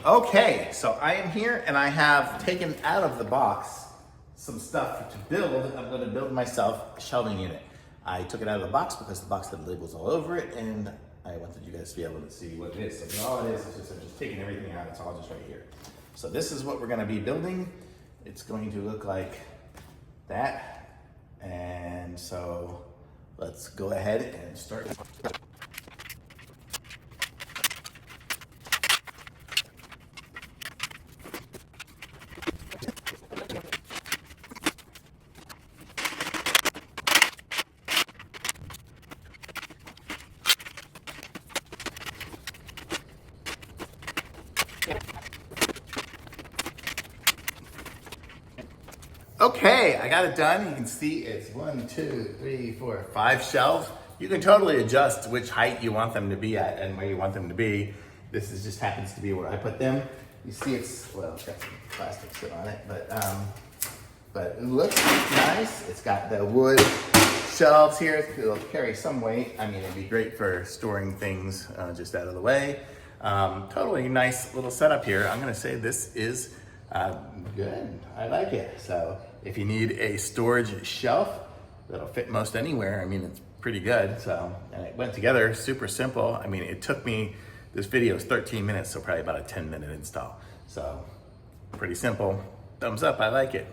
Okay, so I am here and I have taken out of the box some stuff to build. I'm going to build myself a shelving unit. I took it out of the box because the box had labels all over it and I wanted you guys to be able to see what it is. So all it is just I'm just taking everything out. It's all just right here. So this is what we're going to be building. It's going to look like that. And so let's go ahead and start. Okay, I got it done. You can see it's 1, 2, 3, 4, 5 shelves. You can totally adjust which height you want them to be at and where you want them to be. This is just happens to be where I put them. You see it's, well, it's got some plastic sit on it, but it looks nice. It's got the wood shelves here. It'll carry some weight. I mean, it'd be great for storing things just out of the way. Totally nice little setup here. I'm gonna say this is good. I like it. So if you need a storage shelf that'll fit most anywhere, I mean, it's pretty good. So, and it went together super simple. I mean, it took me, this video is 13 minutes, so probably about a 10-minute install. So pretty simple. Thumbs up, I like it.